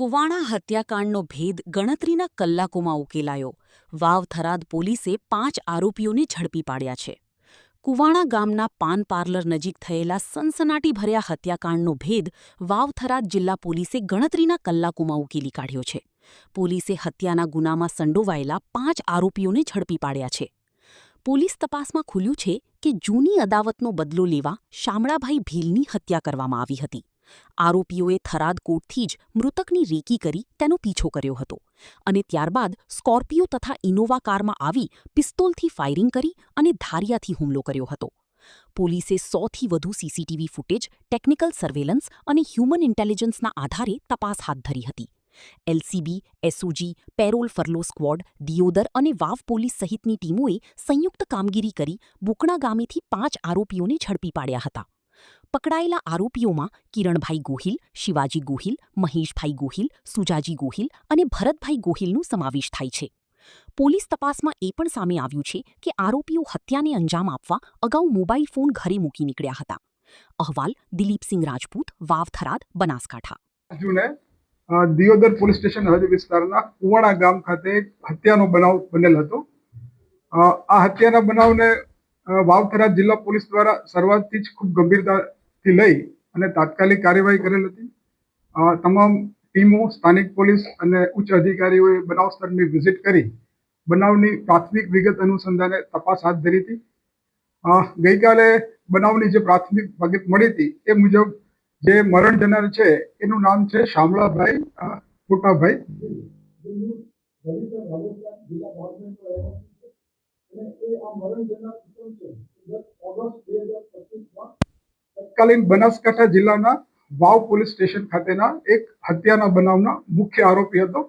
કુવાણા હત્યાકાંડનો ભેદ ગણતરીના કલાકોમાં ઉકેલાયો. વાવ થરાદ પોલીસે 5 આરોપીઓને ઝડપી પાડ્યા છે. કુવાણા ગામના પાન પાર્લર નજીક થયેલા સનસનાટીભર્યા હત્યાકાંડનો ભેદ વાવ થરાદ જિલ્લા પોલીસે ગણતરીના કલાકોમાં ઉકેલી કાઢ્યો છે. પોલીસે હત્યાના ગુનામાં સંડોવાયેલા 5 આરોપીઓને ઝડપી પાડ્યા છે. પોલીસ તપાસમાં ખુલ્યું છે કે જૂની અદાવતનો બદલો લેવા શામળાભાઈ ભીલની હત્યા કરવામાં આવી હતી. આરોપીઓએ થરાદ કોર્ટથી જ મૃતકની રેકી કરી તેનો પીછો કર્યો હતો અને ત્યારબાદ સ્કોર્પિયો તથા ઇનોવા કારમાં આવી પિસ્તોલથી ફાયરિંગ કરી અને ધારિયાથી હુમલો કર્યો હતો. પોલીસે 100થી વધુ સીસીટીવી ફૂટેજ, ટેકનિકલ સર્વેલન્સ અને હ્યુમન ઇન્ટેલિજન્સના આધારે તપાસ હાથ ધરી હતી. LCB, SOG, parole furlough squad, Deodar અને વાવ પોલીસ સહિતની ટીમોએ સંયુક્ત કામગીરી કરી બુકણા ગામેથી 5 આરોપીઓને ઝડપી પાડ્યા હતા. પકડાયેલા આરોપીઓમાં કિરણભાઈ ગોહિલ, શિવાજી ગોહિલ, મહેશભાઈ ગોહિલ, સુજાજી ગોહિલ અને ભરતભાઈ ગોહિલનો સમાવેશ થાય છે. પોલીસ તપાસમાં એ પણ સામે આવ્યું છે કે આરોપીઓ હત્યાને અંજામ આપવા અગાઉ મોબાઈલ ફોન ઘરે મૂકી નીકળ્યા હતા. અહેવાલ દિલીપસિંહ રાજપૂત, વાવ થરાદ, બનાસકાંઠા. દિયોદર પોલીસ સ્ટેશન હદ વિસ્તારના કુવાણા ગામ ખાતે હત્યાનો બનાવ બનેલ હતો. આ હત્યાના બનાવને વાવ થરાદ જિલ્લા પોલીસ દ્વારા શરૂઆતથી જ ખૂબ ગંભીરતાથી લઈ અને તાત્કાલિક કાર્યવાહી કરેલ હતી. તમામ ટીમો, સ્થાનિક પોલીસ અને ઉચ્ચ અધિકારીઓએ બનાવ સ્થળની વિઝિટ કરી બનાવની પ્રાથમિક વિગત અનુસંધાને તપાસ હાથ ધરી હતી. ગઈકાલે બનાવની જે પ્રાથમિક વિગત મળી હતી એ મુજબ જે મરણ જનાર છે એનું નામ છે શામળાભાઈ ફોટાભાઈ. તત્કાલીન બનાસકાંઠા જિલ્લાના વાવ પોલીસ સ્ટેશન ખાતેના એક હત્યાના બનાવના મુખ્ય આરોપી હતો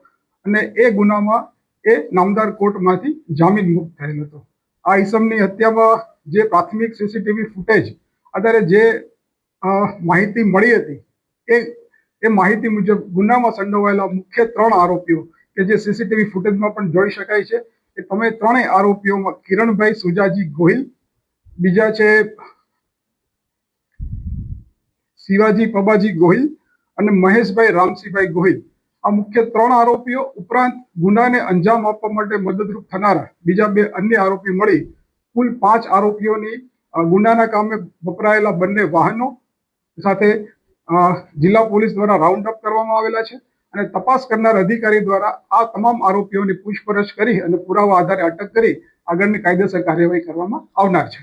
અને એ ગુનામાં એ નામદાર કોર્ટમાંથી જામીન મુક્ત થયેલ હતો. આ ઈસમની હત્યામાં જે પ્રાથમિક સીસીટીવી ફૂટેજ આધારે જે માહિતી મળી હતી એ માહિતી મુજબ ગુનામાં સંડોવાયેલા મુખ્ય 3 આરોપીઓ કે જે સીસીટીવી ફૂટેજમાં પણ જોઈ શકાય છે એ તમે 3 આરોપીઓમાં કિરણભાઈ સુજાજી ગોહિલ, બીજા છે શિવાજી પબાજી ગોહિલ અને મહેશભાઈ રામસિંહભાઈ ગોહિલ. આ મુખ્ય 3 આરોપીઓ ઉપરાંત ગુનાને અંજામ આપવા માટે મદદરૂપ થનારા બીજા 2 અન્ય આરોપી મળી કુલ 5 આરોપીઓની ગુનાના કામે વપરાયેલા બંને વાહનો સાથે જિલ્લા પોલીસ દ્વારા રાઉન્ડ અપ કરવામાં આવેલા છે અને તપાસ કરનાર અધિકારી દ્વારા આ તમામ આરોપીઓની પૂછપરછ કરી અને પુરાવા આધારે અટક કરી આગળની કાયદેસર કાર્યવાહી કરવામાં આવનાર છે.